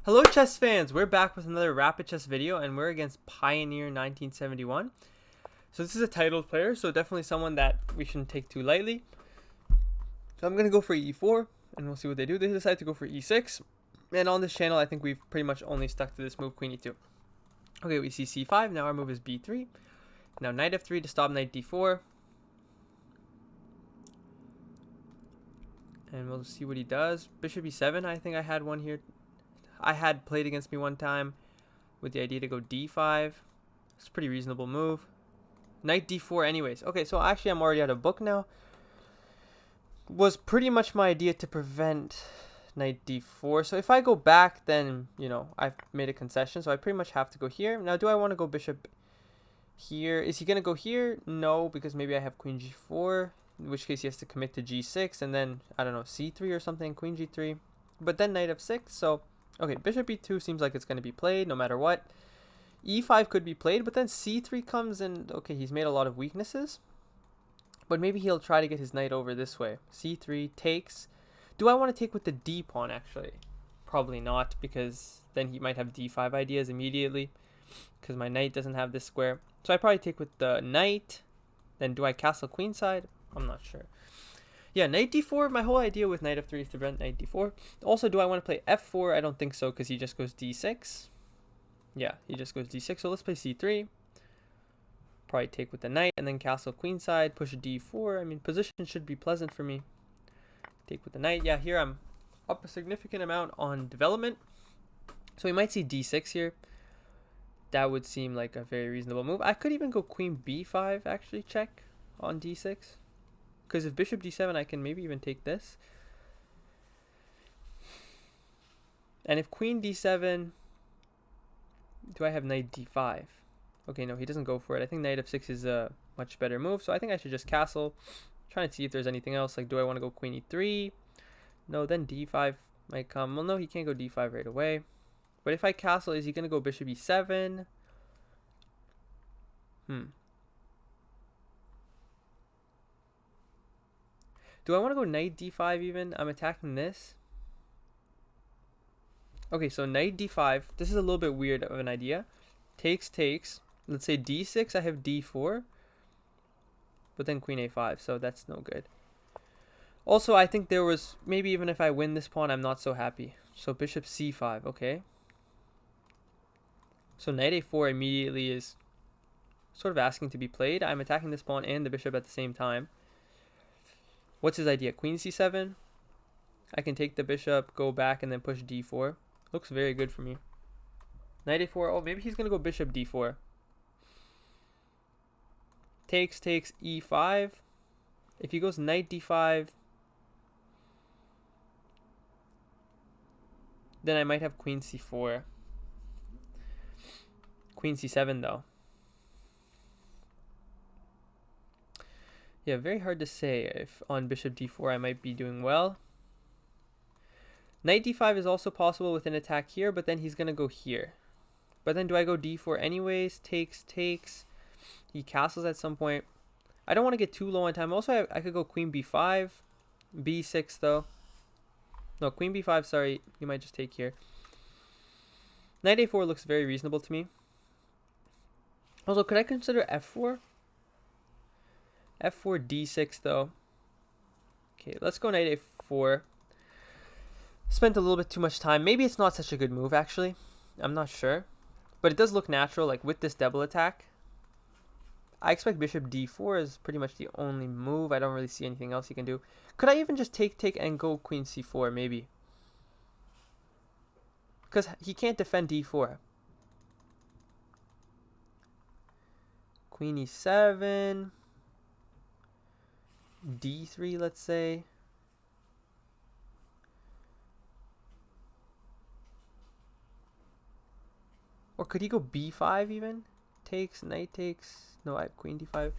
Hello chess fans, we're back with another rapid chess video and we're against Pioneer 1971. So this is a titled player, so definitely someone that we shouldn't take too lightly. So I'm going to go for e4 and we'll see what they do. They decide to go for e6, and on this channel I think we've pretty much only stuck to this move, queen e2. Okay, we see c5, now our move is b3. Now knight f3 to stop knight d4. And we'll see what he does. Bishop e7, I think I had one here. I had played against me one time with the idea to go d5. It's a pretty reasonable move. Knight d4 anyways. Okay, so actually I'm already out of book now. Was pretty much my idea to prevent knight d4. So if I go back, then, you know, I've made a concession. So I pretty much have to go here. Now, do I want to go bishop here? Is he going to go here? No, because maybe I have queen g4. In which case he has to commit to g6. And then, I don't know, c3 or something. Queen g3. But then knight f6. So... okay, bishop e2 seems like it's going to be played no matter what. E5 could be played, but then c3 comes and, okay, he's made a lot of weaknesses. But maybe he'll try to get his knight over this way. c3 takes. Do I want to take with the d pawn, actually? Probably not, because then he might have d5 ideas immediately. Because my knight doesn't have this square. So I probably take with the knight. Then do I castle queenside? I'm not sure. Yeah, knight d4, my whole idea with knight f3 is to prevent knight d4. Also, do I want to play f4? I don't think so, because he just goes d6. Yeah, he just goes d6, so let's play c3. Probably take with the knight, and then castle queenside, push d4. I mean, position should be pleasant for me. Take with the knight. Yeah, here I'm up a significant amount on development. So we might see d6 here. That would seem like a very reasonable move. I could even go queen b5, actually, check on d6. Because if bishop d7, I can maybe even take this. And if queen d7, do I have knight d5? Okay, no, he doesn't go for it. I think knight f6 is a much better move. So I think I should just castle. Trying to see if there's anything else. Like, do I want to go queen e3? No, then d5 might come. Well, no, he can't go d5 right away. But if I castle, is he going to go bishop e7? Do I want to go knight d5 even? I'm attacking this. Okay, so knight d5. This is a little bit weird of an idea. Takes, takes. Let's say d6. I have d4. But then queen a5. So that's no good. Also, I think there was... maybe even if I win this pawn, I'm not so happy. So bishop c5. Okay. So knight a4 immediately is sort of asking to be played. I'm attacking this pawn and the bishop at the same time. What's his idea? Queen c7. I can take the bishop, go back, and then push d4. Looks very good for me. Knight a4. Oh, maybe he's going to go bishop d4. Takes, takes, e5. If he goes knight d5, then I might have queen c4. Queen c7, though. Yeah, very hard to say if on bishop d4 I might be doing well. Knight d5 is also possible with an attack here, but then he's going to go here. But then do I go d4 anyways? Takes, takes. He castles at some point. I don't want to get too low on time. Also, I could go queen b5. b6, though. No, queen b5, sorry. You might just take here. Knight a4 looks very reasonable to me. Also, could I consider f4? f4, d6, though. Okay, let's go knight a4. Spent a little bit too much time. Maybe it's not such a good move, actually. I'm not sure. But it does look natural, like with this double attack. I expect bishop d4 is pretty much the only move. I don't really see anything else he can do. Could I even just take and go queen c4, maybe? Because he can't defend d4. Queen e7... d3, let's say. Or could he go b5 even? Takes, knight takes. No, I have queen d5.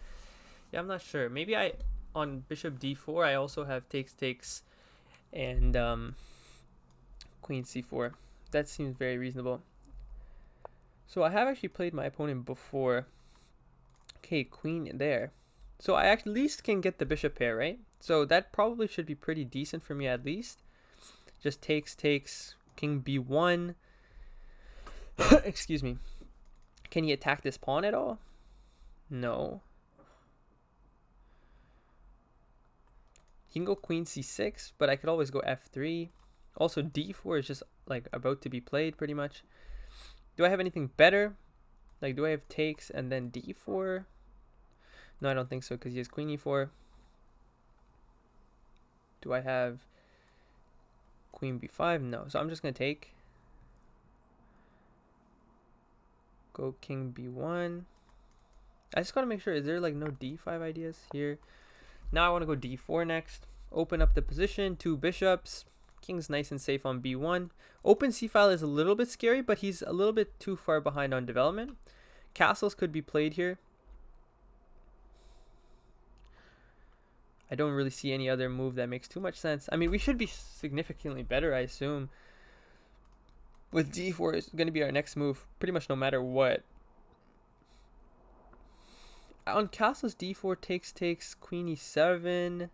Yeah, I'm not sure. Maybe on bishop d4, I also have takes, takes, and queen c4. That seems very reasonable. So I have actually played my opponent before. Okay, queen there. So I at least can get the bishop pair, right? So that probably should be pretty decent for me at least. Just takes, takes, king b1. Excuse me. Can he attack this pawn at all? No. He can go queen c6, but I could always go f3. Also, d4 is just like about to be played pretty much. Do I have anything better? Like, do I have takes and then d4? No, I don't think so because he has queen e4. Do I have queen b5? No. So I'm just going to take. Go king b1. I just got to make sure. Is there like no d5 ideas here? Now I want to go d4 next. Open up the position. 2 bishops. King's nice and safe on b1. Open c file is a little bit scary, but he's a little bit too far behind on development. Castles could be played here. I don't really see any other move that makes too much sense. I mean, we should be significantly better, I assume. With d4 is going to be our next move, pretty much no matter what. On castles, d4 takes, queen e7.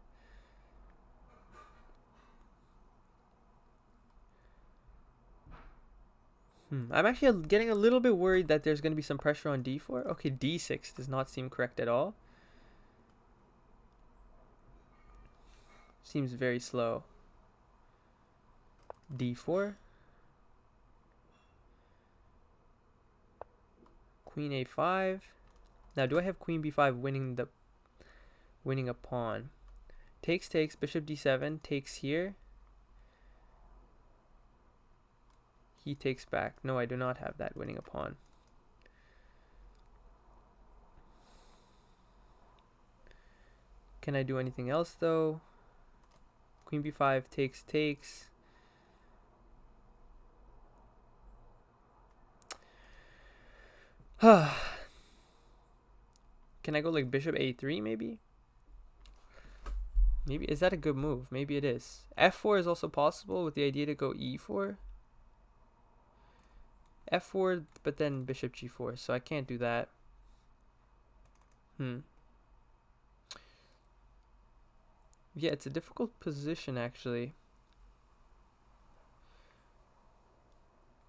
I'm actually getting a little bit worried that there's going to be some pressure on d4. Okay, d6 does not seem correct at all. Seems very slow. d4. Queen a5. Now, do I have queen b5 winning a pawn? Takes, bishop d7, takes here. He takes back. No, I do not have that winning a pawn. Can I do anything else though? Queen b5 takes. Can I go like bishop a3 maybe? Maybe, is that a good move? Maybe it is. f4 is also possible with the idea to go e4. f4, but then bishop g4, so I can't do that. Yeah, it's a difficult position actually.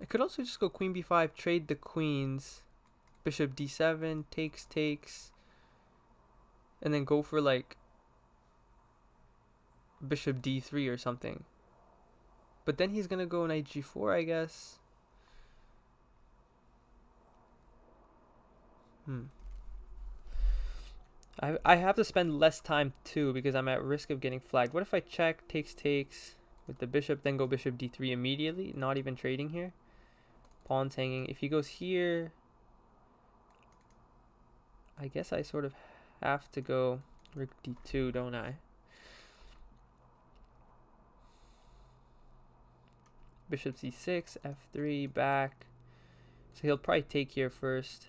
I could also just go queen b5, trade the queens, bishop d7, takes, and then go for like bishop d3 or something. But then he's gonna go knight g4, I guess. I have to spend less time too because I'm at risk of getting flagged. What if I check, takes with the bishop, then go bishop d3 immediately, not even trading here? Pawn's hanging. If he goes here, I guess I sort of have to go rook d2, don't I? Bishop c6, f3, back. So he'll probably take here first.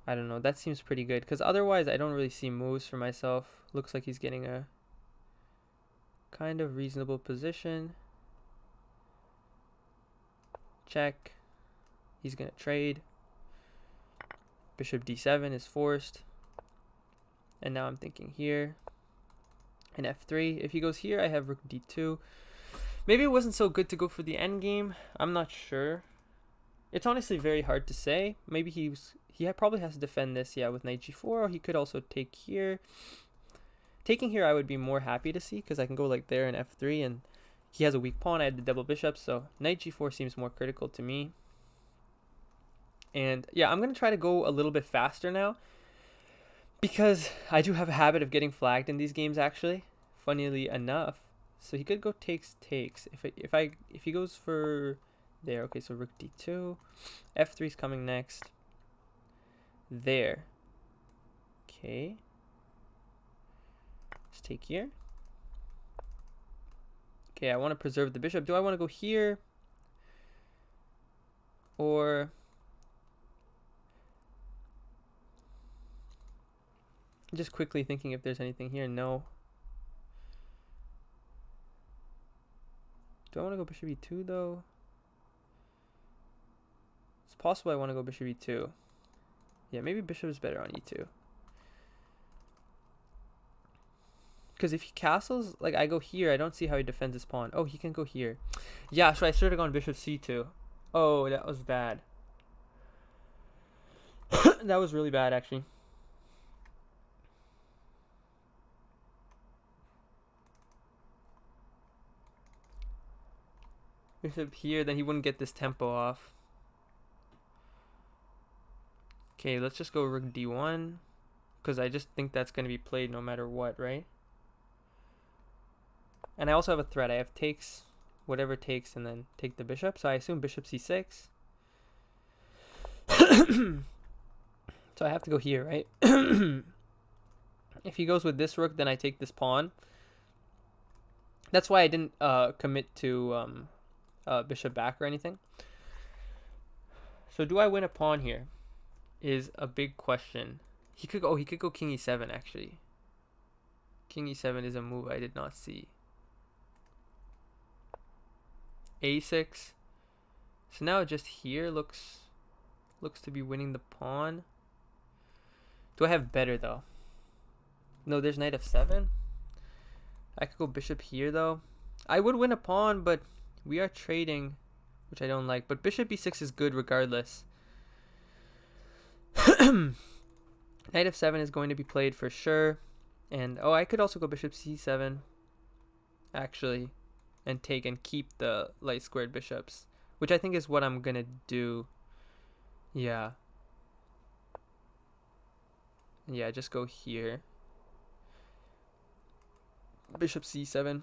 I don't know. That seems pretty good because otherwise I don't really see moves for myself. Looks like he's getting a kind of reasonable position. Check. He's going to trade. Bishop d7 is forced. And now I'm thinking here. And f3. If he goes here, I have rook d2. Maybe it wasn't so good to go for the endgame. I'm not sure. It's honestly very hard to say. Maybe he probably has to defend this, yeah, with knight g4. Or he could also take here. Taking here I would be more happy to see because I can go like there and f3, and he has a weak pawn. I had the double bishops, so knight g4 seems more critical to me. And yeah, I'm going to try to go a little bit faster now because I do have a habit of getting flagged in these games actually, funnily enough. So he could go takes. If he goes for there, okay, so rook d2, f3 is coming next. There. Okay. Let's take here. Okay, I want to preserve the bishop. Do I want to go here? Or just quickly thinking if there's anything here. No. Do I want to go bishop e2 though? It's possible I want to go bishop e2. Yeah, maybe bishop is better on e2. Because if he castles, like I go here, I don't see how he defends his pawn. Oh, he can go here. Yeah, so I should have gone bishop c2. Oh, that was bad. That was really bad, actually. Bishop here, then he wouldn't get this tempo off. Okay, let's just go rook d1. Because I just think that's going to be played no matter what, right? And I also have a threat. I have takes, whatever takes, and then take the bishop. So I assume bishop c6. So I have to go here, right? If he goes with this rook, then I take this pawn. That's why I didn't commit to bishop back or anything. So do I win a pawn here? Is a big question. He could go king e7 actually. King e7 is a move I did not see. a6. So now just here looks to be winning the pawn. Do I have better though? No, there's knight f7. I could go bishop here though. I would win a pawn, but we are trading, which I don't like. But bishop e6 is good regardless. Knight f7 is going to be played for sure. And I could also go bishop c7 actually, and take and keep the light squared bishops, which I think is what I'm gonna do. Yeah, just go here, bishop c7,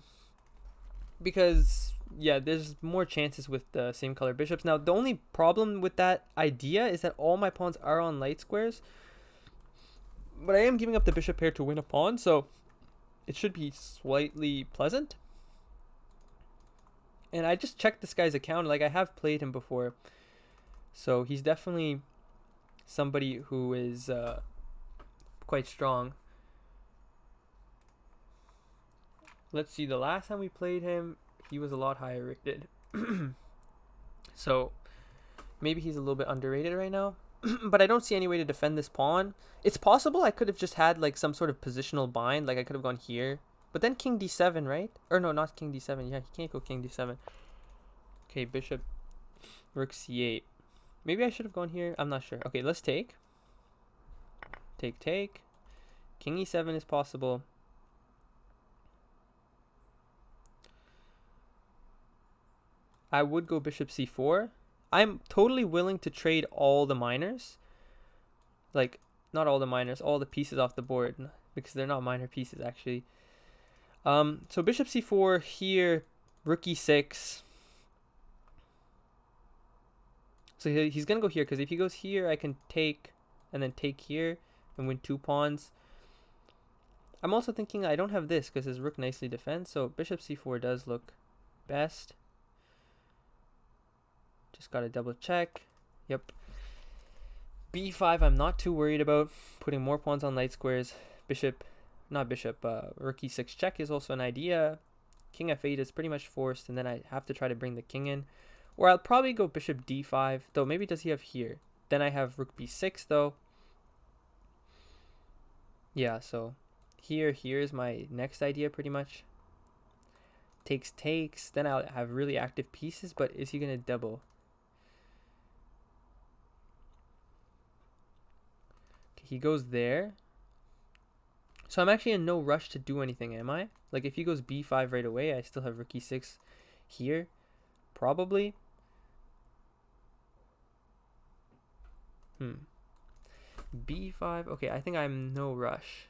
because there's more chances with the same color bishops. Now the only problem with that idea is that all my pawns are on light squares, but I am giving up the bishop pair to win a pawn, so it should be slightly pleasant. And I just checked this guy's account. Like, I have played him before, so he's definitely somebody who is quite strong. Let's see, the last time we played him, he was a lot higher rated. So maybe he's a little bit underrated right now. But I don't see any way to defend this pawn. It's possible I could have just had like some sort of positional bind. Like I could have gone here. But then king d7, right? Or no, not king d7. Yeah, he can't go king d7. Okay, bishop, rook c8. Maybe I should have gone here. I'm not sure. Okay, let's take. Take. King e7 is possible. I would go bishop c4. I'm totally willing to trade all the minors. Like, not all the minors, all the pieces off the board, because they're not minor pieces actually. So bishop c4 here, rook e6. So he's gonna go here, because if he goes here, I can take and then take here and win 2 pawns. I'm also thinking I don't have this because his rook nicely defends, so bishop c4 does look best. Just gotta double check. Yep. b5 I'm not too worried about. Putting more pawns on light squares. Rook e6 check is also an idea. King f8 is pretty much forced, and then I have to try to bring the king in. Or I'll probably go bishop d5, though maybe does he have here? Then I have rook b6 though. Yeah, so here's my next idea pretty much. Takes, then I'll have really active pieces, but is he gonna double? Okay, he goes there. So I'm actually in no rush to do anything, am I? Like if he goes b5 right away, I still have rook e6 here, probably. b5, okay, I think I'm no rush.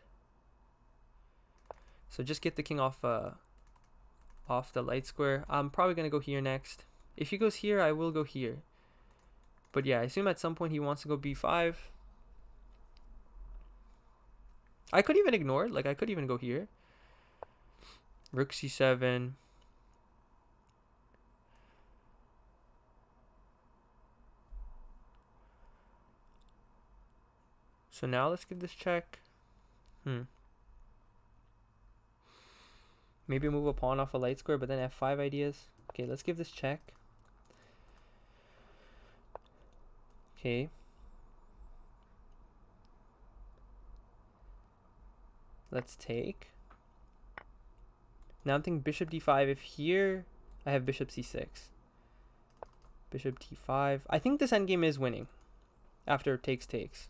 So just get the king off the light square. I'm probably gonna go here next. If he goes here, I will go here. But yeah, I assume at some point he wants to go b5. I could even ignore it. Like I could even go here. Rook c7. So now let's give this check. Maybe move a pawn off a light square, but then f5 ideas. Okay, let's give this check. Okay. Let's take. Now I'm thinking bishop d5. If here, I have bishop c6. Bishop d5. I think this endgame is winning after takes.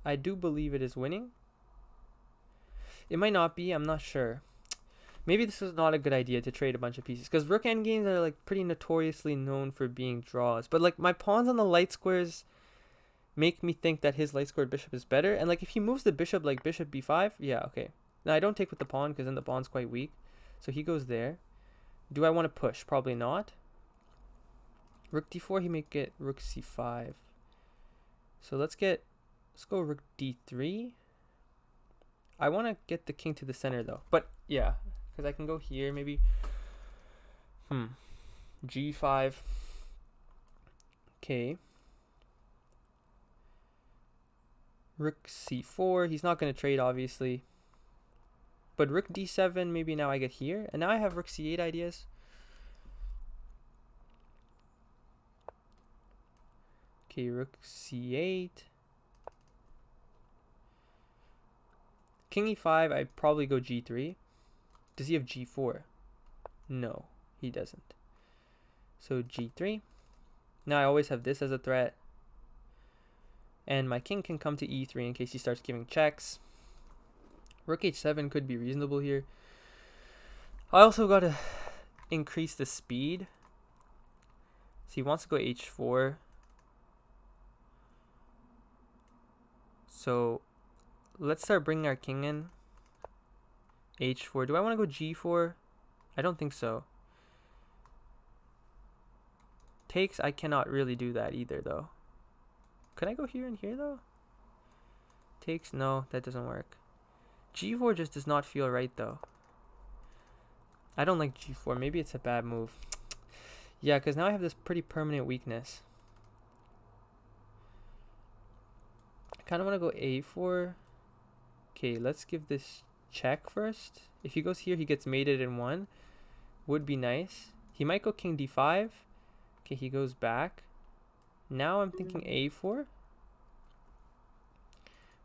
I do believe it is winning. It might not be, I'm not sure. Maybe this is not a good idea to trade a bunch of pieces, because rook endgames are like pretty notoriously known for being draws. But like my pawns on the light squares make me think that his light squared bishop is better. And like if he moves the bishop like bishop b5, yeah, okay. Now I don't take with the pawn because then the pawn's quite weak. So he goes there. Do I want to push? Probably not. Rook d4, he may get rook c5. So let's go rook d3. I want to get the king to the center though. But yeah, because I can go here maybe. G5. Okay. Rook c4. He's not going to trade, obviously. But rook d7, maybe now I get here. And now I have rook c8 ideas. Okay, rook c8. King e5, I'd probably go g3. Does he have g4? No, he doesn't. So g3. Now I always have this as a threat. And my king can come to e3 in case he starts giving checks. Rook h7 could be reasonable here. I also got to increase the speed. So he wants to go h4. So let's start bringing our king in. h4. Do I want to go g4? I don't think so. Takes, I cannot really do that either though. Can I go here and here though? Takes, no, that doesn't work. g4 just does not feel right though. I don't like g4. Maybe it's a bad move. Yeah, because now I have this pretty permanent weakness. I kind of want to go a4. Okay, let's give this check first. If he goes here, he gets mated in one. Would be nice. He might go king d5. Okay, he goes back. Now I'm thinking a4.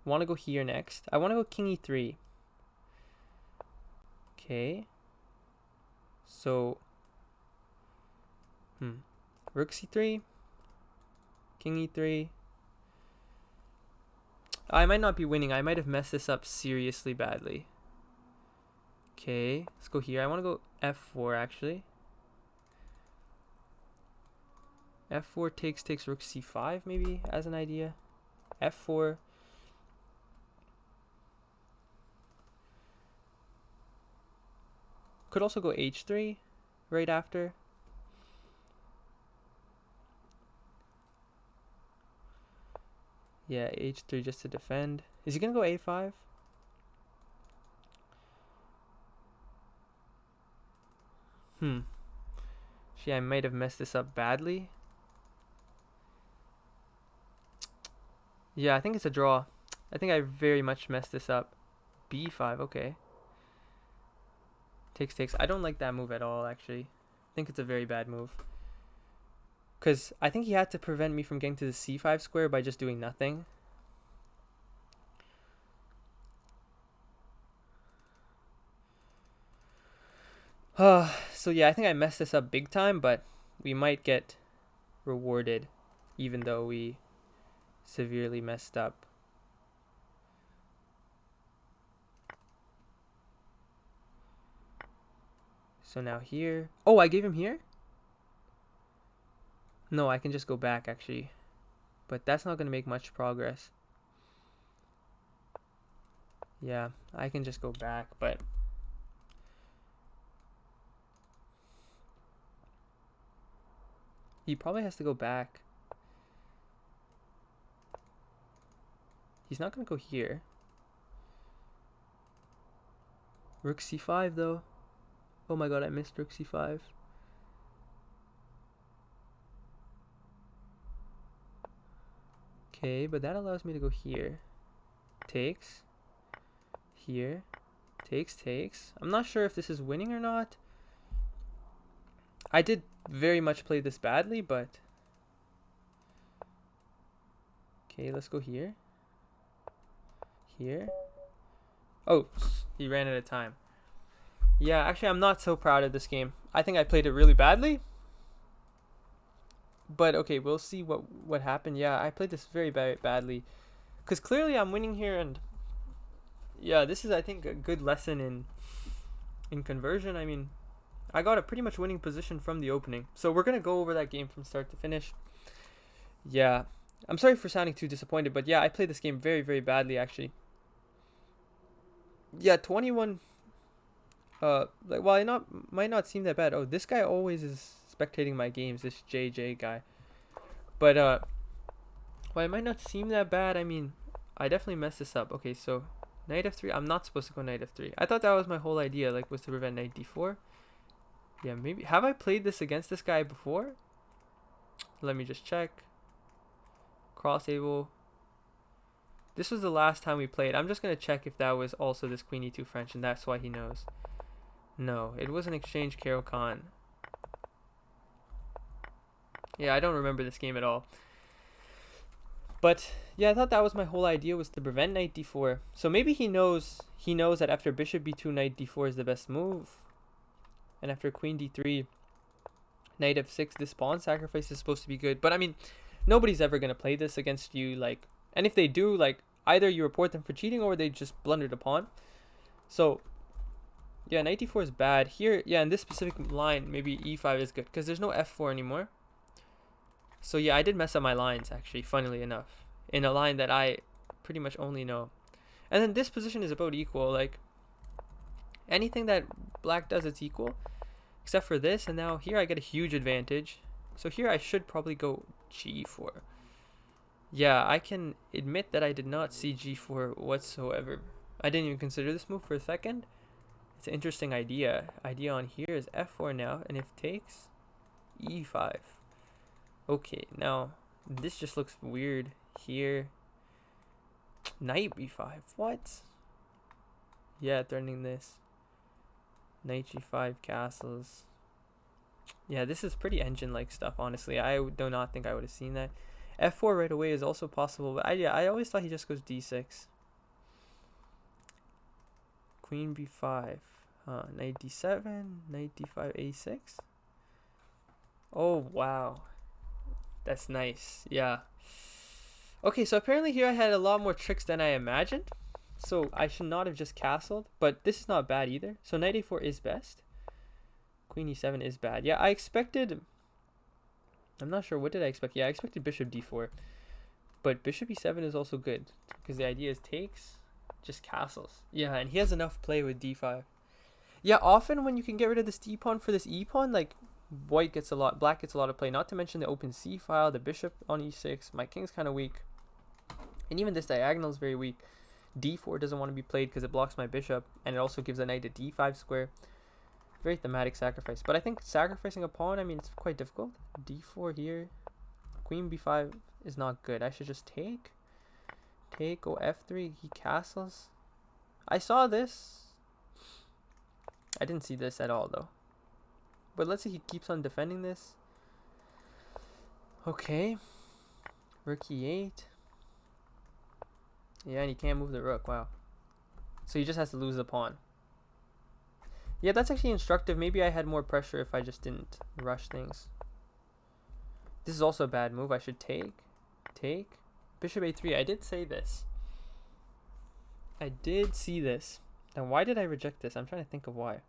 Want to go here next. I want to go king e3. Okay. So, rook c3. King e3. I might not be winning. I might have messed this up seriously badly. Okay, let's go here. I want to go f4 actually. f4 takes rook c5 maybe as an idea. f4. Could also go h3 right after. Yeah, h3 just to defend. Is he gonna go a5? Gee, I might have messed this up badly. Yeah, I think it's a draw. I think I very much messed this up. b5, okay. Takes. I don't like that move at all, actually. I think it's a very bad move. Because I think he had to prevent me from getting to the c5 square by just doing nothing. So yeah, I think I messed this up big time, but we might get rewarded even though we severely messed up. So now here. Oh, I gave him here? No, I can just go back actually. But that's not going to make much progress. Yeah, I can just go back, but he probably has to go back. He's not going to go here. Rook c5 though. Oh my god, I missed rook c5. Okay, but that allows me to go here. Takes. Here. Takes. I'm not sure if this is winning or not. I did very much play this badly, but okay, let's go here. Here. Oh, he ran out of time. Yeah, actually, I'm not so proud of this game. I think I played it really badly. But okay, we'll see what happened. Yeah, I played this very badly. Because clearly I'm winning here, and yeah, this is, I think, a good lesson in conversion. I mean, I got a pretty much winning position from the opening. So we're going to go over that game from start to finish. Yeah, I'm sorry for sounding too disappointed, but yeah, I played this game very badly, actually. Yeah, 21. Like, while might not seem that bad. Oh, this guy always is spectating my games, this JJ guy. But while it might not seem that bad, I mean, I definitely messed this up. Okay, so knight f3. I'm not supposed to go knight f3. I thought that was my whole idea, like, was to prevent knight d4. Yeah, maybe. Have I played this against this guy before? Let me just check. Cross table. This was the last time we played. I'm just going to check if that was also this queen e2 French, and that's why he knows. No, it was an exchange Karo Khan. Yeah, I don't remember this game at all. But yeah, I thought that was my whole idea, was to prevent knight d4. So maybe he knows that after bishop b2, knight d4 is the best move. And after queen d3, knight f6, this pawn sacrifice is supposed to be good. But I mean, nobody's ever going to play this against you, like, and if they do, like, either you report them for cheating or they just blundered a pawn. So yeah, knight d4 is bad. Here, yeah, in this specific line, maybe e5 is good, because there's no f4 anymore. So yeah, I did mess up my lines, actually, funnily enough, in a line that I pretty much only know. And then this position is about equal. Like, anything that black does, it's equal, except for this. And now here I get a huge advantage. So here I should probably go g4. Yeah, I can admit that I did not see g4 whatsoever. I didn't even consider this move for a second. It's an interesting idea. Idea on here is f4 now, and if takes, e5. Okay, now this just looks weird here. Knight b5. What? Yeah, threatening this. Knight g5 castles. Yeah, this is pretty engine-like stuff, honestly. I do not think I would have seen that. f4 right away is also possible, but I always thought he just goes d6. Queen b5. Knight d7, knight d5, a6. Oh, wow. That's nice. Yeah. Okay, so apparently here I had a lot more tricks than I imagined. So I should not have just castled, but this is not bad either. So knight a4 is best. Queen e7 is bad. Yeah, I expected... I'm not sure. What did I expect? Yeah, I expected bishop d4. But bishop e7 is also good, because the idea is takes, just castles. Yeah, and he has enough play with d5. Yeah, often when you can get rid of this d pawn for this e pawn, like, black gets a lot of play. Not to mention the open c file, the bishop on e6. My king's kind of weak, and even this diagonal is very weak. d4 doesn't want to be played because it blocks my bishop, and it also gives a knight a d5 square. Very thematic sacrifice. But I think sacrificing a pawn, I mean, it's quite difficult. d4 here, queen b5 is not good. I should just take, go f3. He castles. I saw this. I didn't see this at all, though. But let's see, he keeps on defending this. Okay. Rook e8. Yeah, and he can't move the rook. Wow. So he just has to lose the pawn. Yeah, that's actually instructive. Maybe I had more pressure if I just didn't rush things. This is also a bad move. I should take. Bishop a3. I did say this. I did see this. Now, why did I reject this? I'm trying to think of why.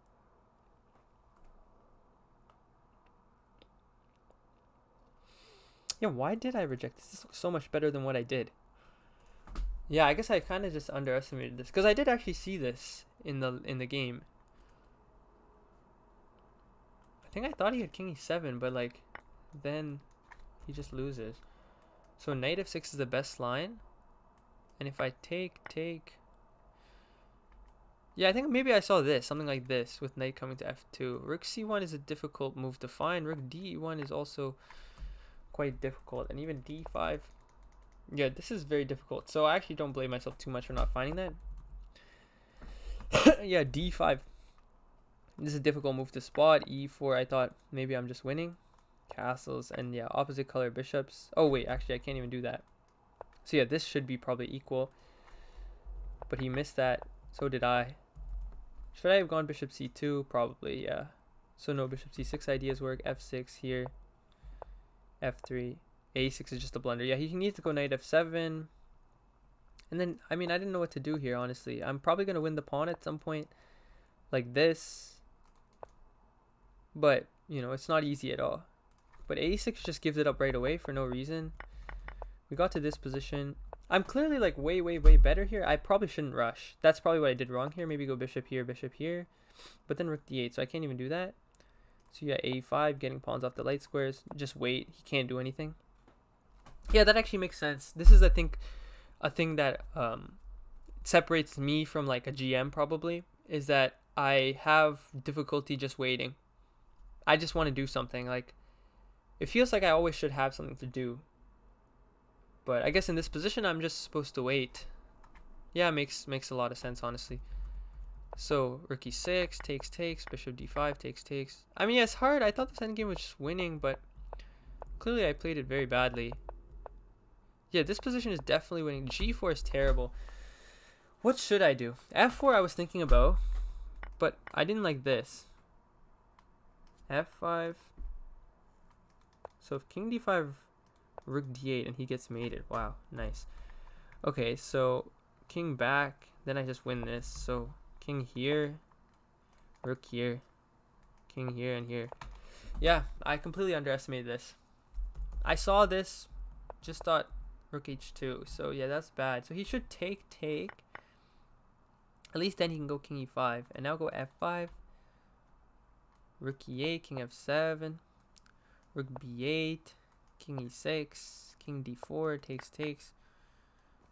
Yeah, why did I reject this? This looks so much better than what I did. Yeah, I guess I kind of just underestimated this, because I did actually see this in the game. I think I thought he had king e7, but like, then he just loses. So knight f6 is the best line, and if I take. Yeah, I think maybe I saw this, something like this, with knight coming to f2. Rook c1 is a difficult move to find. Rook d1 is also quite difficult, and even d5. Yeah, this is very difficult. So I actually don't blame myself too much for not finding that. Yeah, d5. This is a difficult move to spot. e4, I thought maybe I'm just winning. Castles, and yeah, opposite color bishops. Oh wait, actually I can't even do that. So yeah, this should be probably equal. But he missed that. So did I. Should I have gone bishop c2? Probably, yeah. So no bishop c6 ideas work. f6 here. f3. a6 is just a blunder. Yeah, he needs to go knight f7. And then, I mean, I didn't know what to do here, honestly. I'm probably going to win the pawn at some point, like this. But, you know, it's not easy at all. But a6 just gives it up right away for no reason. We got to this position. I'm clearly, like, way, way, way better here. I probably shouldn't rush. That's probably what I did wrong here. Maybe go bishop here, but then rook d8, so I can't even do that. So yeah, a5, getting pawns off the light squares. Just wait. He can't do anything. Yeah, that actually makes sense. This is, I think, a thing that separates me from, like, a GM probably, is that I have difficulty just waiting. I just want to do something. Like, it feels like I always should have something to do. But I guess in this position, I'm just supposed to wait. Yeah, makes a lot of sense, honestly. So, rook e6, takes, bishop d5, takes. I mean, yeah, it's hard. I thought this endgame was just winning, but clearly I played it very badly. Yeah, this position is definitely winning. g4 is terrible. What should I do? f4 I was thinking about, but I didn't like this. f5. So if king d5, rook d8, and he gets mated. Wow, nice. Okay, so king back, then I just win this. So king here, rook here, king here, and here. Yeah, I completely underestimated this. I saw this, just thought rook h2. So yeah, that's bad. So he should take. At least then he can go king e5. And now go f5. Rook e8, king f7. Rook b8, king e6, king d4, takes.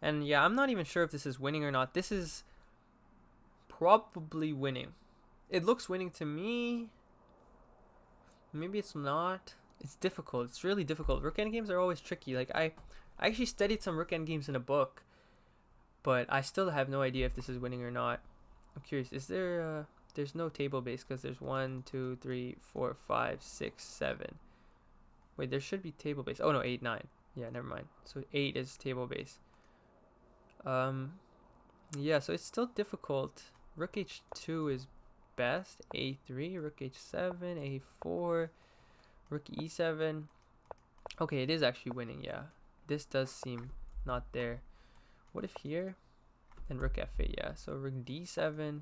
And yeah, I'm not even sure if this is winning or not. This is probably winning. It looks winning to me. Maybe it's not. It's difficult. It's really difficult. Rook endgames are always tricky. Like, I actually studied some rook endgames in a book, but I still have no idea if this is winning or not. I'm curious. Is there there's no table base because there's 1, 2, 3, 4, 5, 6, 7. Wait, there should be table base. Oh no, 8, 9. Yeah, never mind. So 8 is table base. Yeah, so it's still difficult. Rook h2 is best. a3, rook h7, a4, rook e7. Okay, it is actually winning, yeah. This does seem not there. What if here? And rook f8, yeah. So rook d7,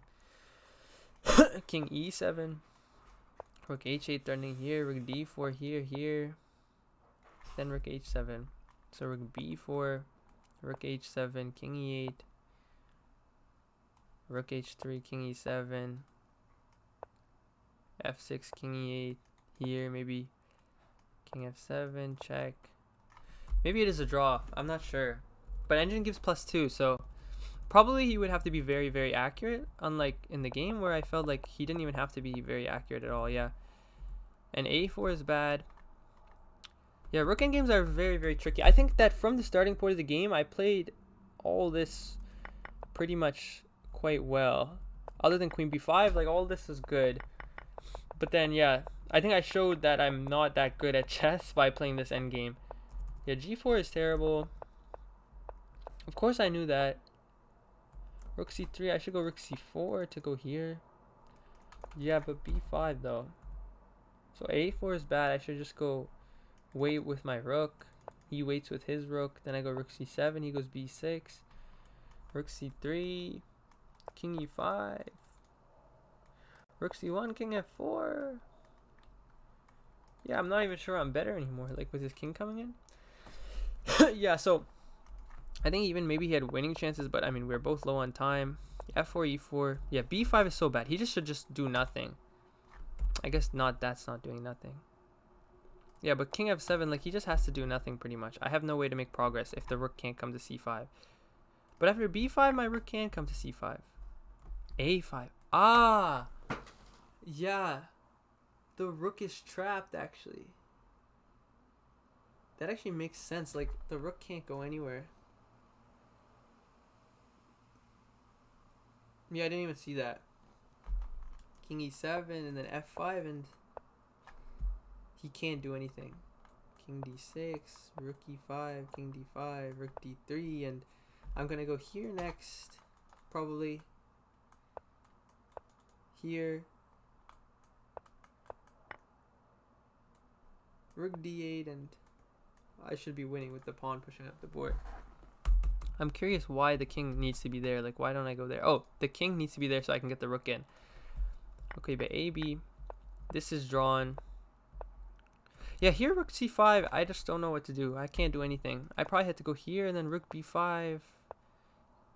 king e7, rook h8 threatening here, rook d4 here, then rook h7. So rook b4, rook h7, king e8, rook h3, king e7, f6, king e8 here, maybe king f7, check. Maybe it is a draw. I'm not sure. But engine gives +2, so probably he would have to be very, very accurate, unlike in the game where I felt like he didn't even have to be very accurate at all, yeah. And a4 is bad. Yeah, rook endgames are very, very tricky. I think that from the starting point of the game, I played all this pretty much quite well. Other than queen b5, like, all this is good. But then, yeah, I think I showed that I'm not that good at chess by playing this endgame. Yeah, g4 is terrible. Of course I knew that. Rook c3, I should go rook c4 to go here. Yeah, but b5 though. So a4 is bad. I should just go wait with my rook. He waits with his rook. Then I go rook c7. He goes b6. Rook c3. King e5. Rook c1. King f4. Yeah, I'm not even sure I'm better anymore. Like, with his king coming in. Yeah, so I think even maybe he had winning chances, but I mean, we're both low on time. f4, e4. Yeah, b5 is so bad. He just should just do nothing. I guess not. That's not doing nothing. Yeah, but king f7, like, he just has to do nothing pretty much. I have no way to make progress if the rook can't come to c5. But after b5, my rook can come to c5. a5. Ah! Yeah. The rook is trapped, actually. That actually makes sense. Like, the rook can't go anywhere. Yeah, I didn't even see that. King e7 and then f5, and he can't do anything. King d6, rook e5, king d5, rook d3, and I'm gonna go here next, probably. Here. Rook d8, and I should be winning with the pawn pushing up the board. I'm curious why the king needs to be there. Like, why don't I go there? Oh, the king needs to be there so I can get the rook in. Okay, but AB, this is drawn. Yeah, here rook c5, I just don't know what to do. I can't do anything. I probably had to go here and then rook b5.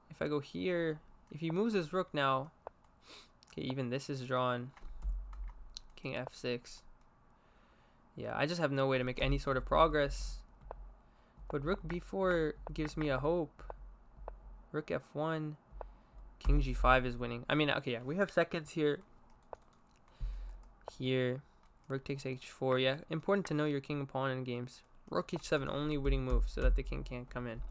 If I go here, if he moves his rook now, okay, even this is drawn. King f6. Yeah, I just have no way to make any sort of progress. But rook b4 gives me a hope. Rook f1. King g5 is winning. I mean, okay, yeah, we have seconds here. Here. Rook takes h4. Yeah, important to know your king and pawn in games. Rook h7, only winning move so that the king can't come in.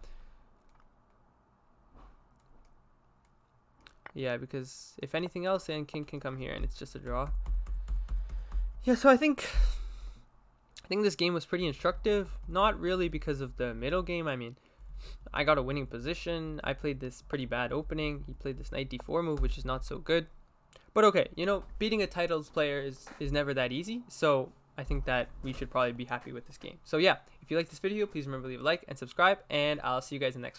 Yeah, because if anything else, then king can come here and it's just a draw. Yeah, so I think this game was pretty instructive. Not really because of the middle game. I mean, I got a winning position. I played this pretty bad opening. He played this knight d4 move, which is not so good. But okay, you know, beating a titles player is never that easy. So I think that we should probably be happy with this game. So yeah, if you like this video, please remember to leave a like and subscribe. And I'll see you guys in the next one.